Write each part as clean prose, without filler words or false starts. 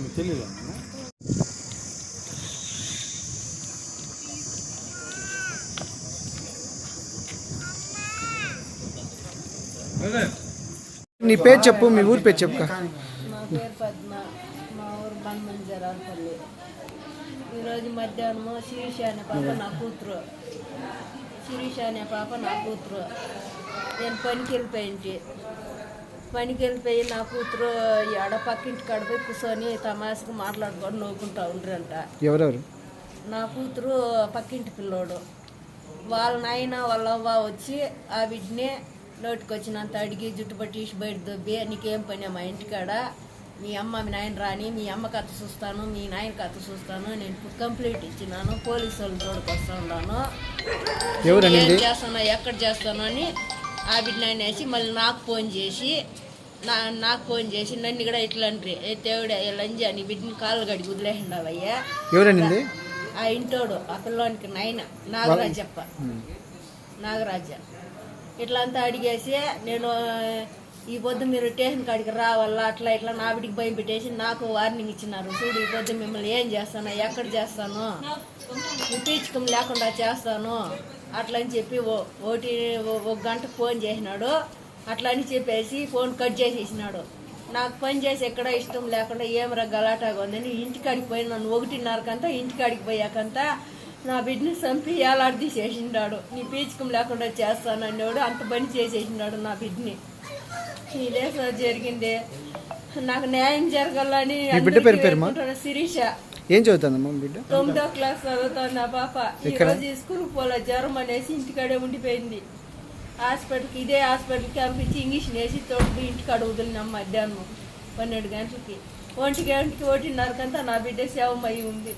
మీకు తెలియదు. నీ పేరు చెప్పు, మీ ఊరి పేరు చెప్పు. మా పేరు పద్మ, మా ఊరు బండ్మంజరాలపల్లి. ఈరోజు మధ్యాహ్నము శిరీష అనే పాప నా కూతురు. నేను పనికి వెళ్ళిపోయి నా కూతురు ఆడ పక్కింటి కాడిపోయి కూర్చొని తమాషకు మాట్లాడుకొని నవ్వుకుంటా ఉండ్రంట. ఎవరెవరు? నా కూతురు పక్కింటి పిల్లోడు, వాళ్ళ నాయన వాళ్ళ అవ్వ వచ్చి ఆ బిడ్డని నోటికి వచ్చినంత అడిగి జుట్టు పట్టి బయట దొబ్బి, నీకేం పని మా ఇంటికాడ, మీ అమ్మ మీ నాయన రాని, మీ అమ్మ కథ చూస్తాను, మీ నాయన కథ చూస్తాను, నేను ఇప్పుడు కంప్లైంట్ ఇచ్చినాను, పోలీసు వాళ్ళు తోడుకు వస్తా ఉన్నాను, ఏం చేస్తానో ఎక్కడ చేస్తాను అని ఆ బిడ్డ నాయన వేసి మళ్ళీ నాకు ఫోన్ చేసి నన్ను కూడా ఇట్లా అంటారు, దేవుడా లంజ నీ బిడ్డని కాళ్ళు గడికి వదిలేసిండవయ్యా. ఎవరండి? ఆ ఇంటోడు, ఆ పిల్లోనికి నాయన నాగరాజ ఇట్లా అంతా అడిగేసి, నేను ఈ పొద్దు మీరు స్టేషన్ కాడికి రావాలా అట్లా ఇట్లా నా బిడ్డకి భయం పెట్టేసి నాకు వార్నింగ్ ఇచ్చినారు. చూడు ఈ పొద్దు మిమ్మల్ని ఏం చేస్తాను, ఎక్కడ చేస్తాను, పీచకం లేకుండా చేస్తాను అట్లా అని చెప్పి ఒక గంటకు ఫోన్ చేసినాడు. అట్లా అని చెప్పేసి ఫోన్ కట్ చేసేసినాడు. నాకు పని చేసి ఎక్కడ ఇష్టం లేకుండా ఏమరా గలాటాగా ఉందని ఇంటికాడికి పోయి నన్ను 1:30కంతా ఇంటికాడికి పోయాకంతా నా బిడ్డని చంపి ఏలాడదీసేసినాడు. నీ పీచకం లేకుండా చేస్తానన్నాడు, అంత పని చేసేసినాడు నా బిడ్డని. ఇదే సార్ జరిగింది, నాకు న్యాయం జరగాలని. శిరీష ఏం చదువుతుందమ్మా బిడ్డ? 9వ క్లాస్ చదువుతాను. నా పాప ఈరోజు స్కూల్కి పోలే, జ్వరం అనేసి ఇంటికాడే ఉండిపోయింది. ఇదే హాస్పిటల్కి పంపించి ఇంగ్లీష్ వేసి తోడు ఇంటికాడ వదిలినాం. మధ్యాహ్నం 12 గంటలకి, 1 గంటకి 1:30కంతా నా బిడ్డ శవమయ్యి ఉంది.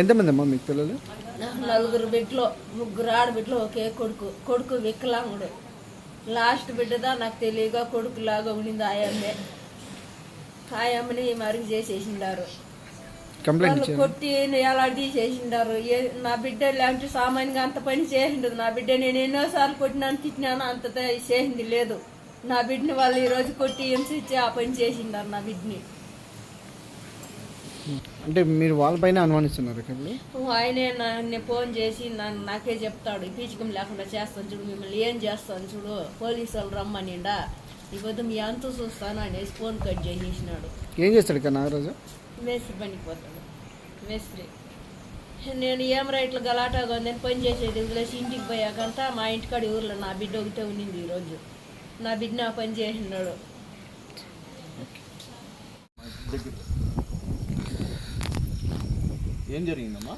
ఎంతమంది అమ్మా మీకు పిల్లలు? 4 బిడ్డలు, 3 ఆడబిడ్డలు, ఒకే కొడుకు వికలాంగుడు. లాస్ట్ బిడ్డదా నాకు తెలియగా కొడుకులాగా ఉండింది. ఆయమ్మని మరుగు చేసేసిండారు, కొట్టి ఎలాంటి తీసేసిండారు. నా బిడ్డ ఇలాంటి సామాన్యంగా అంత పని చేసిండదు. నా బిడ్డ నేను ఎన్నోసార్లు కొట్టినాను, తిట్టినాను, అంత చేసింది లేదు. నా బిడ్డని వాళ్ళు ఈరోజు కొట్టి హింసించి ఆ పని చేసిండారు నా బిడ్డని. అంటే మీరు వాళ్ళపైన అనుమానిస్తున్నారు? ఆయనే నన్ను ఫోన్ చేసి నాకే చెప్తాడు, పీచకం లేకుండా చేస్తాను చూడు, మిమ్మల్ని ఏం చేస్తాను చూడు, పోలీసు వాళ్ళు రమ్మనిండా, ఈ పొద్దు మీ అంత చూస్తాను అనేసి ఫోన్ కట్ చేసేసినాడు. ఏం చేస్తాడు ఇక్కడ నాగరాజు? మేస్త్రి పనికి పోతాడు, మేస్త్రి. నేను ఏం రైట్లు గలాటాగా ఉందని పని చేసేది వదిలేసి ఇంటికి పోయాకంతా మా ఇంటికాడ ఊర్లో నా బిడ్డ ఒకటే ఉన్నింది. ఈరోజు నా బిడ్డ ఆ పని చేసినాడు. ఏం జరిగిందమ్మా?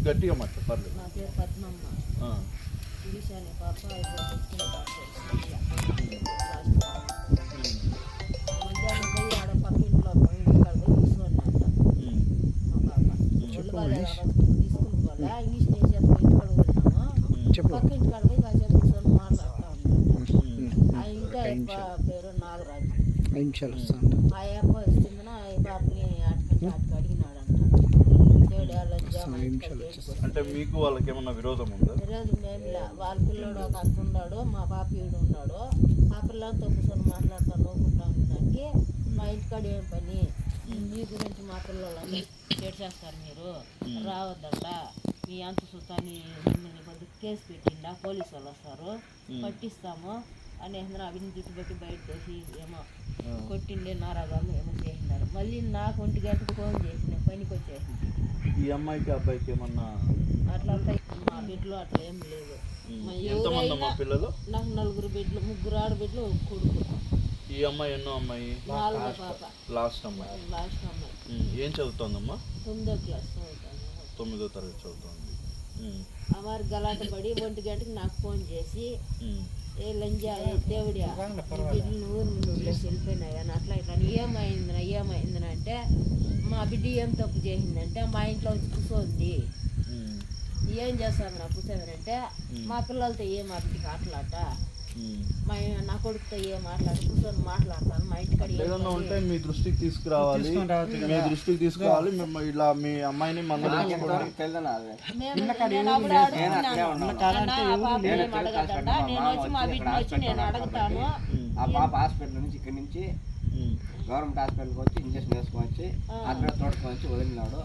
గట్టిగా మాట్లాడు. నా పేరు పద్మమ్మ. శిరీష అనే పాప మధ్యాహ్నం పోయి ఆడ పక్కింట్లో ఇంటికాడ పోయి కూర్చోన్నట్ట. మా పాప తీసుకుని పోలే, ఇంగ్లీష్ నేసేది ఇంటికాడ పోయినాము. పక్కింటికాడ పోయి కాసేపు కూర్చొని మాట్లాడుతూ ఉన్నాను. ఆ ఇంకా పేరు నాగరాజు. ఆ అమ్మ వస్తుందన ఈ పాపని ఆటకంటే అడిగినాడంట. అంటే మీకు వాళ్ళకి ఏమన్నా విరోధం ఉందా? విరోధం ఏమిలే. వాళ్ళ పిల్లడు ఒక అంత ఉన్నాడు, మా పాప ఈడు ఉన్నాడు. ఆ పిల్లలతో కూర్చొని మాట్లాడుతూ నవ్వుకుంటా ఉన్నానికి, మా ఇంటికాడ ఏం పని, మీ గురించి మా పిల్లలు చేస్తారు, మీరు రావద్దంట, మీ అంత సుతాన్ని మిమ్మల్ని కొద్దిగా కేసు పెట్టిండా, పోలీసు వాళ్ళు వస్తారు పట్టిస్తాము అనేసి అవిని దిక్కుబట్టి బయట చేసి ఏమో కొట్టిండే నారాగాము ఏమో చేసినారు. మళ్ళీ నాకు 1 గంటకు ఫోన్ చేసిన పనికి వచ్చేసింది. ఈ అమ్మాయికి అబ్బాయికి ఏమన్నా అట్లా మా బిడ్డలు అట్లా ఏం లేదు. పిల్లలు నాకు 4 బిడ్డలు, 3 ఆడబిడ్డలు, ఒక కొడుకు. ఈ అమ్మాయి ఎన్నో అమ్మాయి? 4వ పాప, లాస్ట్ అమ్మాయి. ఏం చదువుతోందమ్మా? 9వ క్లాస్ చదువుతాను. 9వ తరగతి చదువుతోంది. వారు గలాట పడి 1 గంటకి నాకు ఫోన్ చేసి, ఏ లంజా దేవుడియా బిడ్డలు ఊరు ముందు వెళ్ళిపోయినాయి అని అట్లా ఇట్లా ఏమైందని అంటే, మా బిడ్డ ఏం తప్పు చేసిందంటే మా ఇంట్లో వచ్చి కూర్చోంది, ఏం చేస్తాను నా కూర్చోమనంటే, మా పిల్లలతో మా బిడ్డకి ఆటలాట, నా కొడుకుతో ఏ కూర్చొని మాట్లాడతాను మా ఇంటికాడ ఏదన్నా ఉంటే మీ దృష్టికి తీసుకురావాలి, మీ దృష్టికి తీసుకురావాలి. మేము ఇలా మీ అమ్మాయిని మందలించుకోండి. నేను వచ్చి మా బిడ్డని వచ్చి నేను అడుగుతాను. ఆ పాప హాస్పిటల్ నుంచి ఇక్కడి నుంచి గవర్నమెంట్ హాస్పిటల్కి వచ్చి ఇంజక్షన్ వేసుకొని వచ్చి హాస్పిటల్ తోడుకొని వచ్చి వదిలినాడు.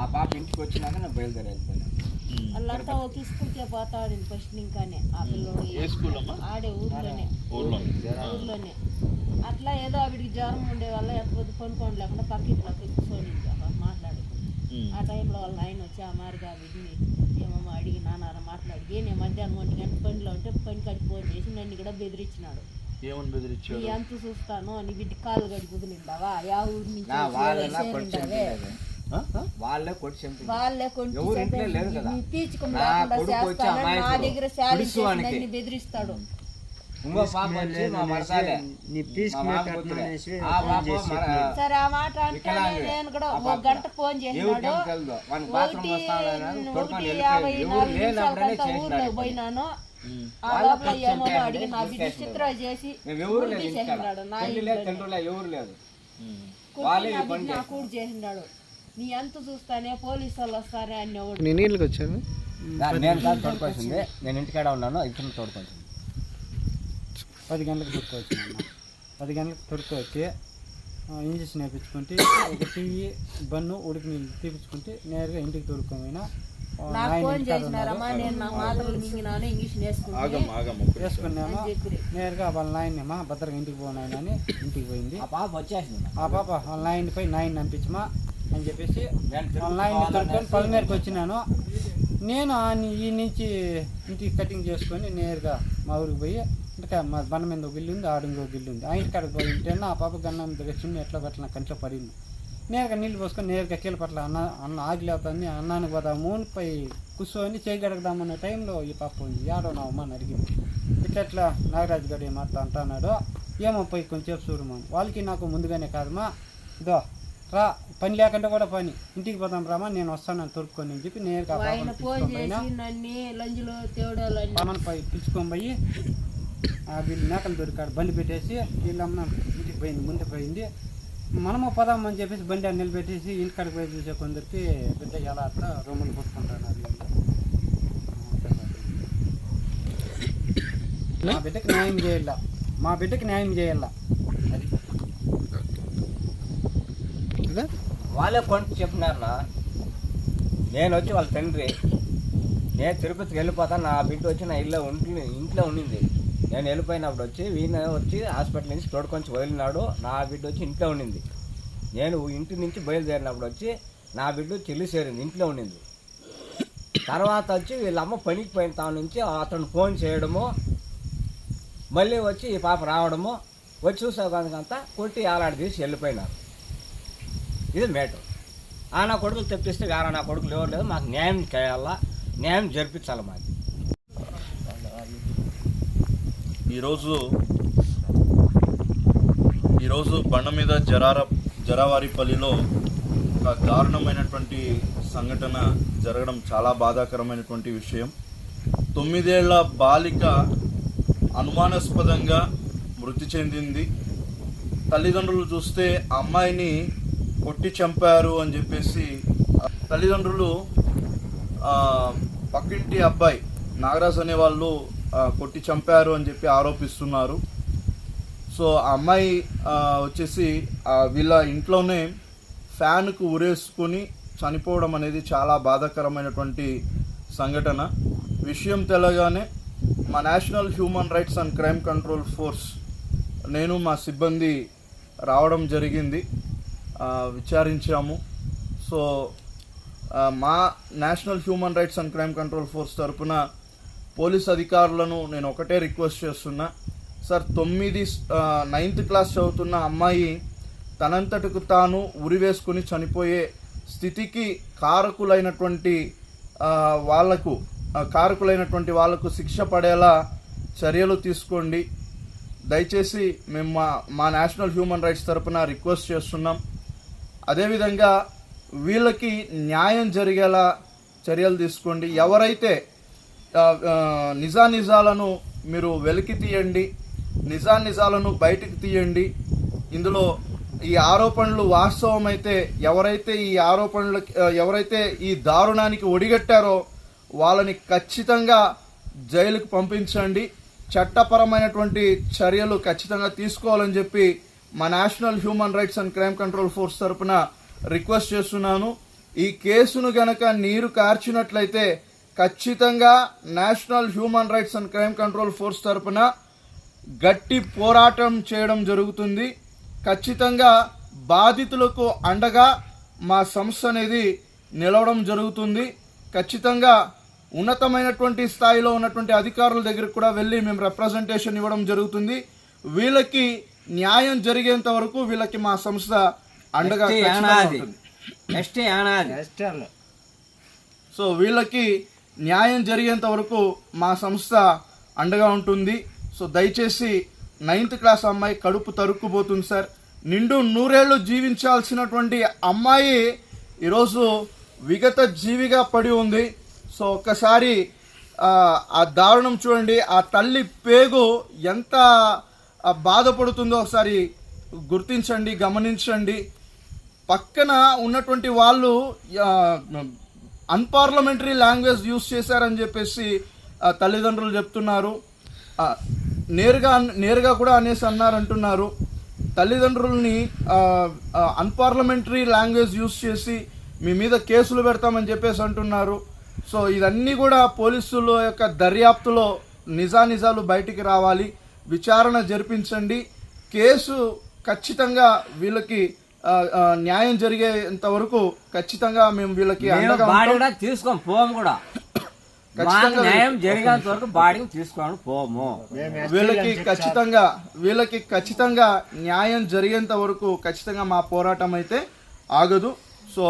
ఆ పాప ఇంటికి వచ్చినాక నేను బయలుదేరి వెళ్ళిపోయాను. వాళ్ళంతా ఒక స్కూల్కే పోతాడు ఫస్ట్ ఇంకానే ఆ పిల్లడు ఆడే ఊర్లోనే అట్లా ఏదో ఆవిడికి జ్వరం ఉండే వల్ల ఎంతకొద్ది కొనుక్కోండి లేకుండా పక్కింట్లోకి కూర్చొని మాట్లాడి ఆ టైంలో వాళ్ళ ఆయన వచ్చి ఆ మారిగా వీటిని ఏమమ్మా అడిగి నాన్న మాట్లాడి నేను మధ్యాహ్నం 1 గంట పనిలో ఉంటే పని కాడికి ఫోన్ చేసి నన్ను కూడా బెదిరించినాడు. ఏమని బెదిరించాడు? నీ ఎంత చూస్తాను నీ బిడ్డ కాళ్ళు గడి కుదిలిందావా యా ఊరి నుంచి వాళ్ళే కొట్టి నా దగ్గర శాలరీ బెదిరిస్తాడు. సరే ఆ మాట అంటే నేను కూడా 1 గంట ఫోన్ చేసినాడు. 1:54 ఊర్లోకి పోయినాను. ఆ లోపల ఏమో అడిగి నా బిడ్డ చిత్ర చేసి చేసినాడు. నా కూడా చేసినాడు. నీ ఎంత చూస్తానే పోలీసు వాళ్ళు వస్తారే అనేవాడు. నేను ఇంటికి వచ్చాను, నేను ఇంటికాడ ఉన్నాను. ఇతను తోడుకొచ్చింది 10 గంటలకు తొడుకొచ్చింది. 10 గంటలకు తొడుకొచ్చి ఇంజక్షన్ వేయించుకుంటే ఒక టీవీ బన్ను ఉడికి నీళ్ళు తీపించుకుంటే నేరుగా ఇంటికి తోడుకోమైనా వేసుకున్నాము. నేరుగా వాళ్ళ నాయనమ్మా భద్రంగా ఇంటికి పోనాయన అని ఇంటికి పోయింది. ఆ పాప వచ్చేసింది. ఆ పాప వాళ్ళ నాయనపై నాయన్ని అనిపించమా అని చెప్పేసి వాళ్ళ నాయన్ని తొడుకొని పల్లెమేరకు వచ్చినాను. నేను ఈ నుంచి ఇంటికి కటింగ్ చేసుకొని నేరుగా మా ఊరికి పోయి ఇంకా మా బండ మీద ఒక ఇల్లు ఉంది, ఆడు ఇంకో ఇల్లు ఉంది. ఆ ఇంటికాడికి పోయి ఉంటేనా ఆ పాప గన్నం దగ్గర చిన్న ఎట్లా పట్ల కంట్లో పడింది. నేరుగా నీళ్ళు పోసుకొని నేరుగా కీళ్ళ పట్ల అన్న ఆగిలేవుతుంది, అన్నానికి పోదాము పై కూర్చొని చేయగడగదామన్న టైంలో ఈ పాప ఏడో నా అమ్మ అని అడిగింది. ఇట్లా నాగరాజు గడి మాట్లా అంటున్నాడు. ఏమో పోయి కొంచెం చూడమా, వాళ్ళకి నాకు ముందుగానే కాదమ్మా, ఇదో రా పని లేకుండా కూడా పని ఇంటికి పోదాం రామా నేను వస్తానని తొడుక్కొని అని చెప్పి నేరుగా పామని పై పిలుచుకొని పోయి వీళ్ళు మేకలు దొరికాడు. బండి పెట్టేసి వీళ్ళమ్మ ఇంటికి పోయింది, ముందు పోయింది. మనము పదామని చెప్పేసి బండి అని నిలబెట్టేసి ఇంటికాడికి పోయి చూసే కొందరికి బిడ్డ ఎలా అట్లా రూములు కొట్టుకుంటున్నారు. మా బిడ్డకి న్యాయం చేయాల, మా బిడ్డకి న్యాయం చేయాల. అది వాళ్ళే కొంచెం చెప్పినారన్నా. నేను వచ్చి వాళ్ళ తండ్రి, నేను తిరుపతికి వెళ్ళిపోతాను. నా బిడ్డ వచ్చి నా ఇంట్లో ఉండింది. నేను వెళ్ళిపోయినప్పుడు వచ్చి వీణ వచ్చి హాస్పిటల్ నుంచి తోడుకొచ్చి వదిలినాడు. నా బిడ్డ వచ్చి ఇంట్లో ఉండింది. నేను ఇంటి నుంచి బయలుదేరినప్పుడు వచ్చి నా బిడ్డ చెల్లి చేరింది, ఇంట్లో ఉండింది. తర్వాత వచ్చి వీళ్ళమ్మ పనికి పోయిన తాను నుంచి అతను ఫోన్ చేయడము, మళ్ళీ వచ్చి ఈ పాప రావడము, వచ్చి చూసేదానికంతా కొట్టి ఆలాడి తీసి వెళ్ళిపోయినారు. ఇది మేటర్. నా కొడుకులు తెప్పిస్తే వేరే నా కొడుకులు ఎవరు లేదు. మాకు న్యాయం చేయాలా, న్యాయం జరిపించాలి. మాది ఈరోజు బండ మీద జరావారిపల్లిలో ఒక దారుణమైనటువంటి సంఘటన జరగడం చాలా బాధాకరమైనటువంటి విషయం. 9 ఏళ్ల బాలిక అనుమానాస్పదంగా మృతి చెందింది. తల్లిదండ్రులు చూస్తే అమ్మాయిని కొట్టి చంపారు అని చెప్పేసి తల్లిదండ్రులు పక్కింటి అబ్బాయి నాగరాజ్ అనే వాళ్ళు కొట్టి చంపారు అని చెప్పి ఆరోపిస్తున్నారు. సో ఆ అమ్మాయి వచ్చేసి వీళ్ళ ఇంట్లోనే ఫ్యాన్కు ఉరేసుకొని చనిపోవడం అనేది చాలా బాధాకరమైనటువంటి సంఘటన. విషయం తెలగానే మా national human rights and crime control force నేను మా సిబ్బంది రావడం జరిగింది, విచారించాము. సో మా national human rights and crime control force తరఫున పోలీస్ అధికారులను నేను ఒకటే రిక్వెస్ట్ చేస్తున్నా. సార్, 9th క్లాస్ చదువుతున్న అమ్మాయి తనంతటకు తాను ఉరివేసుకొని చనిపోయే స్థితికి కారకులైనటువంటి వాళ్లకు శిక్ష పడేలా చర్యలు తీసుకోండి. దయచేసి మేము మా నేషనల్ హ్యూమన్ రైట్స్ తరఫున రిక్వెస్ట్ చేస్తున్నాం. అదేవిధంగా వీళ్ళకి న్యాయం జరిగేలా చర్యలు తీసుకోండి. ఎవరైతే నిజాలను మీరు వెలికి తీయండి, నిజాలను బయటికి తీయండి. ఇందులో ఈ ఆరోపణలు వాస్తవమైతే ఎవరైతే ఈ దారుణానికి ఒడిగట్టారో వాళ్ళని ఖచ్చితంగా జైలుకు పంపించండి. చట్టపరమైనటువంటి చర్యలు ఖచ్చితంగా తీసుకోవాలని చెప్పి మా national human rights and crime control force తరపున రిక్వెస్ట్ చేస్తున్నాను. ఈ కేసును గనక నీరు కార్చినట్లయితే ఖచ్చితంగా national human rights and crime control force తరపున గట్టి పోరాటం చేయడం జరుగుతుంది. ఖచ్చితంగా బాధితులకు అండగా మా సంస్థ అనేది నిలవడం జరుగుతుంది. ఖచ్చితంగా ఉన్నతమైనటువంటి స్థాయిలో ఉన్నటువంటి అధికారుల దగ్గరకు కూడా వెళ్ళి మేము రిప్రజెంటేషన్ ఇవ్వడం జరుగుతుంది. వీళ్ళకి న్యాయం జరిగేంత వరకు వీళ్ళకి మా సంస్థ అండగా ఉంటుంది. సో వీళ్ళకి న్యాయం జరిగేంత వరకు మా సంస్థ అండగా ఉంటుంది. సో దయచేసి 9th క్లాస్ అమ్మాయి కడుపు తరుక్కుపోతుంది సార్. నిండు 100 ఏళ్ళు జీవించాల్సినటువంటి అమ్మాయి ఈరోజు విగత జీవిగా పడి ఉంది. సో ఒక్కసారి ఆ దారుణం చూడండి. ఆ తల్లి పేగు ఎంత బాధపడుతుందో ఒకసారి గుర్తించండి, గమనించండి. పక్కన ఉన్నటువంటి వాళ్ళు అన్పార్లమెంటరీ లాంగ్వేజ్ యూజ్ చేశారని చెప్పేసి తల్లిదండ్రులు చెప్తున్నారు. నేరుగా కూడా అనేసి అన్నారంటున్నారు. తల్లిదండ్రుల్ని అన్పార్లమెంటరీ లాంగ్వేజ్ యూజ్ చేసి మీ మీద కేసులు పెడతామని చెప్పేసి అంటున్నారు. సో ఇదన్నీ కూడా పోలీసుల యొక్క దర్యాప్తులో నిజాలు బయటికి రావాలి, విచారణ జరిపించండి. కేసు ఖచ్చితంగా వీళ్ళకి న్యాయం జరిగేంత వరకు ఖచ్చితంగా మేము వీళ్ళకి తీసుకోం పోము కూడా. న్యాయం జరిగేంత వరకు బాడీకి తీసుకొని పోము. వీళ్ళకి ఖచ్చితంగా న్యాయం జరిగేంత వరకు ఖచ్చితంగా మా పోరాటం అయితే ఆగదు. సో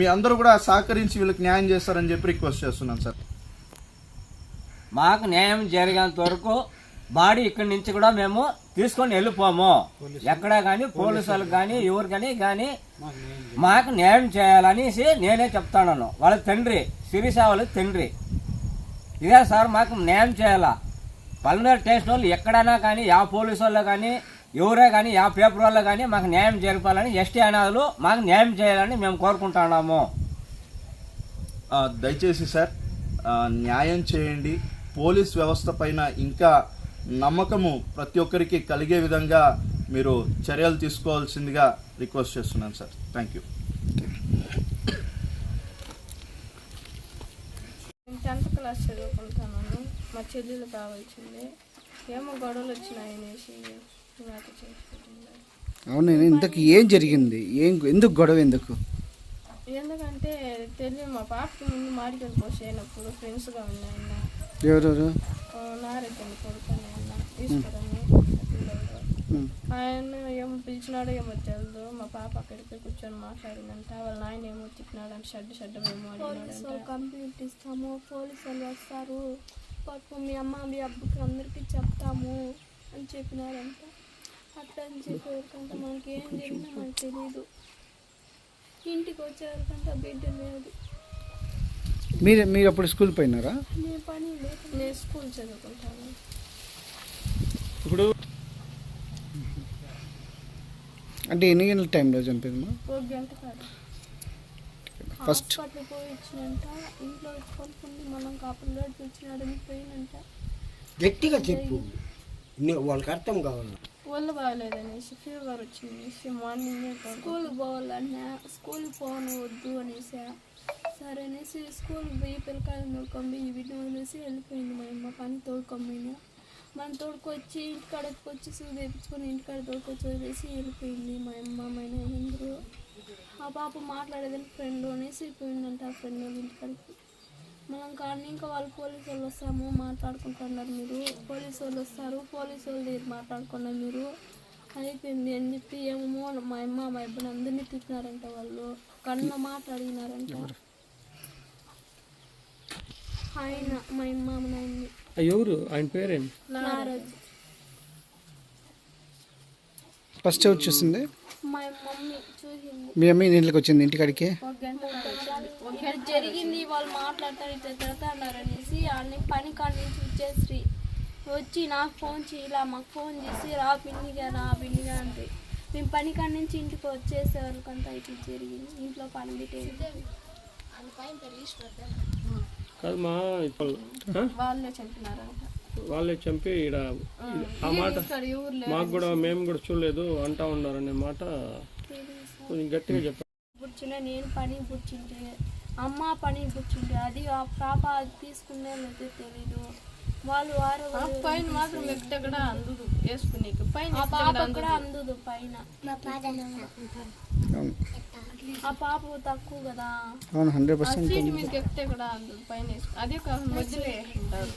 మీ అందరూ కూడా సహకరించి వీళ్ళకి న్యాయం చేస్తారని చెప్పి రిక్వెస్ట్ చేస్తున్నాను సార్. మాకు న్యాయం జరిగేంత వరకు బాడీ ఇక్కడి నుంచి కూడా మేము తీసుకొని వెళ్ళిపోము. ఎక్కడా కానీ పోలీసు వాళ్ళకి కానీ ఎవరు కానీ మాకు న్యాయం చేయాలనేసి నేనే చెప్తాను. వాళ్ళ తండ్రి శిరీష వాళ్ళ తండ్రి ఇదే సార్, మాకు న్యాయం చేయాలా. పల్నాడు స్టేషన్ వాళ్ళు ఎక్కడైనా కానీ యా పోలీసు వాళ్ళు కానీ ఎవరే కానీ యా పేపర్ వాళ్ళు కానీ మాకు న్యాయం జరపాలని ఎస్టీ అనాథులు మాకు న్యాయం చేయాలని మేము కోరుకుంటున్నాము. దయచేసి సార్ న్యాయం చేయండి. పోలీస్ వ్యవస్థ పైన ఇంకా నమ్మకము ప్రతి ఒక్కరికి కలిగే విధంగా మీరు చర్యలు తీసుకోవాల్సిందిగా రిక్వెస్ట్ చేస్తున్నాను sir. Thank you. 10th class చదువుకుంటున్నాను. మా చెల్లెలు కావాల్సింది ఏమో గొడవలు వచ్చినాయి అనేసి నాకు చేసుకుంటుంది. అవును, ఇంతకు ఏం జరిగింది? ఎందుకు గొడవ? ఎందుకంటే తెలియదు. మా పాపకి ముందు మాడికలు పోసేనప్పుడు ఫ్రెండ్స్గా ఉన్నాయన్న. ఎవరెవరు? నారెడ్డి కొడుకున్నాయన్న తీసుకురని ఆయన ఏమో పిలిచినాడో ఏమో తెలియదు. మా పాప అక్కడికి కూర్చొని మాట్లాడిందంట. వాళ్ళ నాయన ఏమో తిట్టినాడంట. షడ్డ మేము అడిగినాడంట. కంప్లైంట్ ఇస్తాము, పోలీసు వాళ్ళు వస్తారు, పాపం మీ అమ్మ మీ అబ్బకి అందరికీ చెప్తాము అని చెప్పినారంట. అట్లా అని చెప్పేవరకంటే మనకి ఏం జరిగినా మనకు తెలీదు. ఇంటికి వచ్చేవరకంటే బిడ్డ లేదు. మీరు అప్పుడు స్కూల్ పోయినారా? నేను పని లేదు, నేను స్కూల్ చదువుకుంటాను. ఇప్పుడు అంటే ఎన్ని గంటల టైంలో చనిపోయిందమ్మా? 1 గంట కాదు. ఫస్ట్ హాస్పిటల్ పోయి వచ్చినంట. ఇంట్లో వచ్చి కొనుక్కుంది మనం కాపులోకి వచ్చినాడని పోయినంట. గట్టిగా చెప్పు, వాళ్ళకి అర్థం కావాలి. ఒళ్ళు బాగలేదనేసి ఫీవర్ వచ్చింది. మార్నింగ్ స్కూల్కి పోవాలన్నా స్కూల్కి పోను వద్దు అనేసి సరే అనేసి స్కూల్కి పోయి పిల్లకాయలు తోడుకొని ఈ వీటిని వదిలేసి వెళ్ళిపోయింది. మా అమ్మ పని తోడుకొమ్మింది. మనం తోడుకొచ్చి ఇంటికాడకి వచ్చి సూది వేయించుకొని ఇంటికాడ తోడుకొచ్చి వదిలేసి వెళ్ళిపోయింది మా అమ్మ. మా అందరూ ఆ పాప మాట్లాడేదని ఫ్రెండ్ అనేసి పోయిందంట. ఆ ఫ్రెండ్ వాళ్ళ ఇంటికాడికి మనం కానీ ఇంకా వాళ్ళు పోలీసు వాళ్ళు వస్తాము మాట్లాడుకుంటున్నారు. మీరు పోలీసు వాళ్ళు వస్తారు, పోలీసు వాళ్ళు దగ్గర మాట్లాడుకున్నారు మీరు అయిపోయింది అని చెప్పి ఏమో మా అమ్మ మా అబ్బాయిని అందరినీ తిట్టినారంట. వాళ్ళు కన్న మాట అడిగినారంట. ఆయన మా అమ్మ నాయన్ని. ఎవరు ఆయన పేరేంటి? నారాజు. ఫస్ట్ ఎవరు చూసింది? మా మమ్మీ చూసింది. మీ అమ్మ ఇంటికి వచ్చింది ఇంటికాడికి? జరిగింది. వాళ్ళు మాట్లాడతారు ఇట్లా తిడతాడారనేసి అన్ని పని కాడి నుంచి వచ్చేసి వచ్చి నాకు ఫోన్ చేయలా, మాకు ఫోన్ చేసి రా పిన్నిగా అంటే మేము పని కాడి నుంచి ఇంటికి వచ్చేసే వాళ్ళకంతా ఇట్లా జరిగింది. ఇంట్లో పని పెట్టేది కాదు మా ఇప్పుడు వాళ్ళే చంపినారు. వాళ్ళే చంపి ఈడ ఆ మాట మాకు కూడా మేము కూడా చూడలేదు అంటా ఉన్నారనే మాట కొంచెం గట్టిగా చెప్పారు. కూర్చున్నా నేను పని కూర్చుంటే అమ్మ పని కూర్చుంటే అది ఆ పాప అది తీసుకునే లేదో తెలీదు. వాళ్ళు పైన మాత్రం ఎక్కడ అందుదు వేసుకునే పైన ఆ పాప కూడా అందుదు పైన. ఆ పాప తక్కువ కదా. అవును 100% సీట్ మీకు ఎక్కితే కూడా అందుదు పైన అదే కాదు మధ్యలో వేసుకుంటారు.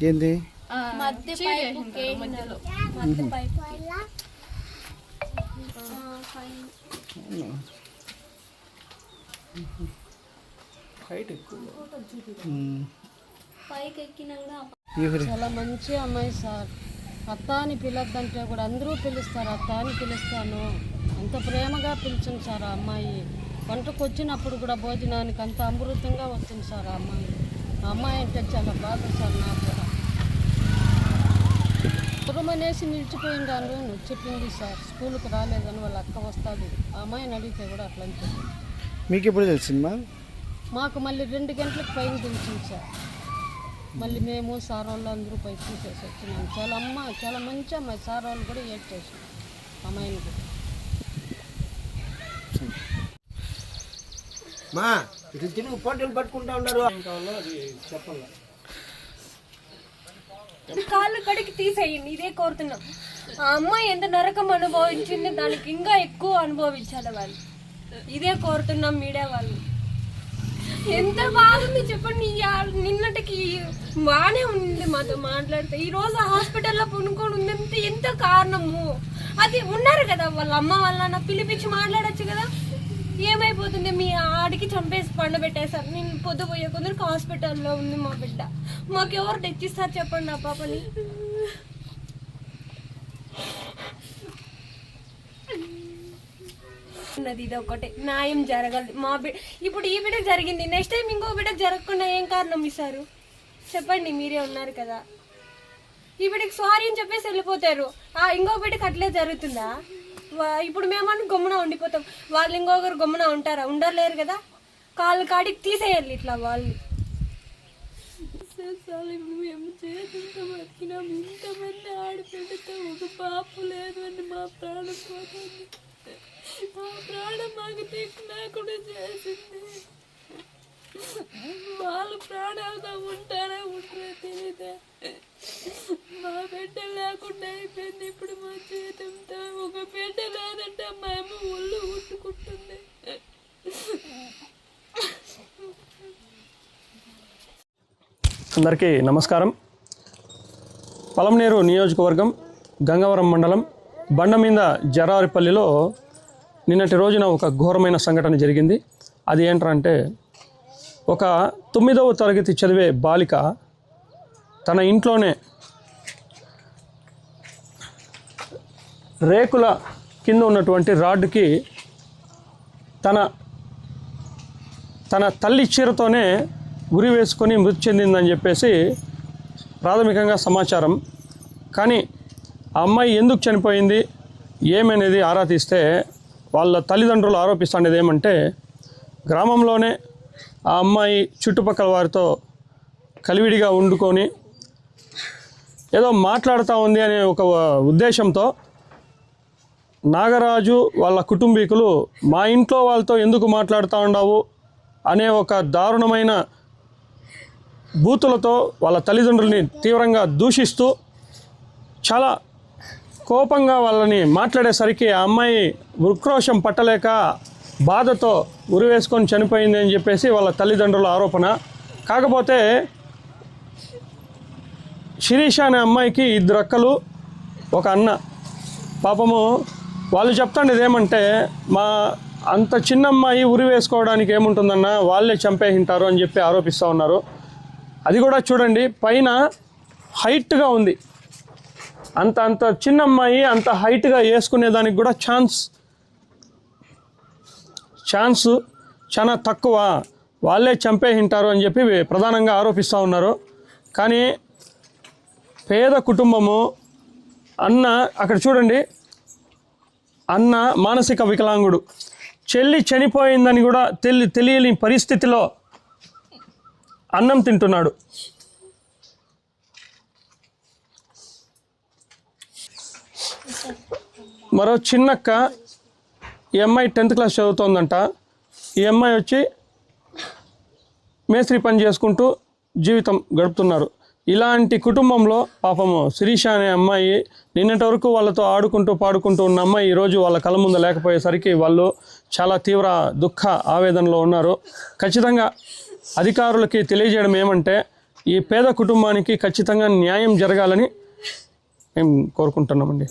ఏంది మధ్య మధ్యలో పైపు పైకి ఎక్కినా కూడా చాలా మంచి అమ్మాయి సార్. అత్త అని పిలద్దంటే కూడా అందరూ పిలుస్తారు, అత్త అని పిలుస్తాను. అంత ప్రేమగా పిలిచింది సార్ ఆ అమ్మాయి. వంటకు వచ్చినప్పుడు కూడా భోజనానికి అంత అమృతంగా వచ్చింది సార్ ఆ అమ్మాయి. ఆ అమ్మాయి అంటే చాలా బాధ సార్ నాకు కూడా. పురమనేసి నిలిచిపోయిందాను నువ్వు చెప్పింది సార్. స్కూల్కి రాలేదని వాళ్ళ అక్క వస్తుంది. ఆ అమ్మాయిని అడిగితే కూడా అట్లా అనిపించింది. మీకు ఎప్పుడు తెలిసింది? మాకు మళ్ళీ 2 గంటలకు పైన తెలిసింది సార్. మళ్ళీ మేము సార్ వాళ్ళు అందరూ పై చూసేసి వచ్చినాము. చాలా మంచి అమ్మాయి. సార్ వాళ్ళు కూడా ఏడ్ చేసాం అమ్మాయిని కూడా. మా ఇటు తిరుగు పోటీలు పట్టుకుంటా ఉన్నారు. కాళ్ళు కడికి తీసేయండి, ఇదే కోరుతున్నాం. ఆ అమ్మాయి ఎంత నరకం అనుభవించింది, దానికి ఇంకా ఎక్కువ అనుభవించాలి వాళ్ళు. ఇదే కోరుతున్నాం మీడియా వాళ్ళు. ఎంత బాగుంది చెప్పండి. నిన్నటికి బాగానే ఉంది మాతో మాట్లాడితే, ఈ రోజు హాస్పిటల్లో పునుకొని ఉందంటే ఎంత కారణము. అది ఉన్నారు కదా వాళ్ళ అమ్మ వాళ్ళ పిలిపించి మాట్లాడచ్చు కదా. ఏమైపోతుంది, మీ ఆడికి చంపేసి పండబెట్టేశారు. నేను పొద్దుపోయే కొందరికి హాస్పిటల్లో ఉంది మా బిడ్డ. మాకెవరు తెచ్చిస్తారు చెప్పండి ఆ పాపని. ఇది ఒకటే న్యాయం జరగాలి. మా ఇప్పుడు ఈ బిడ్డ జరిగింది, నెక్స్ట్ టైం ఇంకో బిడ్డ జరగకుండా ఏం కారణం ఇస్తారు చెప్పండి. మీరే ఉన్నారు కదా. ఈ బిడ్డకి సారీ అని చెప్పేసి వెళ్ళిపోతారు. ఇంకో బిడ్డకి అట్లే జరుగుతుందా? ఇప్పుడు మేమన్నా గమ్మున ఉండిపోతాం, వాళ్ళు ఇంకొకరు గమ్మున ఉంటారా? ఉండలేరు కదా. కాళ్ళు కాడికి తీసేయాలి ఇట్లా వాళ్ళు. మేము చేతులతో బతికినాం. ఇంతమంది ఆడపిల్లతో ఒక పాపు లేదు అని మా ప్రాణం పోతుంది. మా ప్రాణం మాకు దిక్కు లేకుండా చేసింది. వాళ్ళు ప్రాణాలతో ఉంటారా ఉంటారా తెలియదే. మా బిడ్డ లేకుండా అయిపోయింది ఇప్పుడు మా జీవితంతో. ఒక బిడ్డ లేదంటే మా అమ్మ ఒళ్ళు ఉట్టుకుంటుంది. అందరికీ నమస్కారం. పలమనేరు నియోజకవర్గం గంగవరం మండలం బండమీద జరారిపల్లిలో నిన్నటి రోజున ఒక ఘోరమైన సంఘటన జరిగింది. అది ఏంటంటే, ఒక 9వ తరగతి చదివే బాలిక తన ఇంట్లోనే రేకుల కింద ఉన్నటువంటి రాడ్డుకి తన తల్లి చీరతోనే ఉరి వేసుకొని మృతి చెందిందని చెప్పేసి ప్రాథమికంగా సమాచారం. కానీ ఆ అమ్మాయి ఎందుకు చనిపోయింది ఏమనేది ఆరా తీస్తే వాళ్ళ తల్లిదండ్రులు ఆరోపిస్తున్నది ఏమంటే, గ్రామంలోనే ఆ అమ్మాయి చుట్టుపక్కల వారితో కలివిడిగా వండుకొని ఏదో మాట్లాడుతూ ఉంది అనే ఒక ఉద్దేశంతో నాగరాజు వాళ్ళ కుటుంబీకులు మా ఇంట్లో వాళ్ళతో ఎందుకు మాట్లాడుతూ ఉన్నావు అనే ఒక దారుణమైన బూతులతో వాళ్ళ తల్లిదండ్రుల్ని తీవ్రంగా దూషిస్తూ చాలా కోపంగా వాళ్ళని మాట్లాడేసరికి ఆ అమ్మాయి ఉక్రోషం పట్టలేక బాధతో ఉరివేసుకొని చనిపోయింది అని చెప్పేసి వాళ్ళ తల్లిదండ్రుల ఆరోపణ. కాకపోతే శిరీష అనే అమ్మాయికి 2 అక్కలు, ఒక అన్న. పాపము వాళ్ళు చెప్తాండేది ఏమంటే, మా అంత చిన్న అమ్మాయి ఉరి వేసుకోవడానికి ఏముంటుందన్న, వాళ్ళే చంపేసింటారు అని చెప్పి ఆరోపిస్తూ ఉన్నారు. అది కూడా చూడండి, పైన హైట్గా ఉంది. అంత చిన్న అమ్మాయి అంత హైట్గా వేసుకునేదానికి కూడా ఛాన్స్ చాలా తక్కువ. వాళ్ళే చంపేసింటారు అని చెప్పి ప్రధానంగా ఆరోపిస్తూ ఉన్నారు. కానీ పేద కుటుంబము. అన్న అక్కడ చూడండి, అన్న మానసిక వికలాంగుడు, చెల్లి చనిపోయిందని కూడా తెలియని పరిస్థితిలో అన్నం తింటున్నాడు. మరో చిన్నక్క, ఈ అమ్మాయి 10th క్లాస్ చదువుతోందంట. ఈ అమ్మాయి వచ్చి మేస్త్రి పని చేసుకుంటూ జీవితం గడుపుతున్నారు. ఇలాంటి కుటుంబంలో పాపము శిరీష అనే అమ్మాయి నిన్నటి వరకు వాళ్ళతో ఆడుకుంటూ పాడుకుంటూ ఉన్న అమ్మాయి ఈరోజు వాళ్ళ కళ్ళ ముందు లేకపోయేసరికి వాళ్ళు చాలా తీవ్ర దుఃఖ ఆవేదనలో ఉన్నారు. ఖచ్చితంగా అధికారులకి తెలియజేయడం ఏమంటే, ఈ పేద కుటుంబానికి ఖచ్చితంగా న్యాయం జరగాలని మేము కోరుకుంటున్నామండి.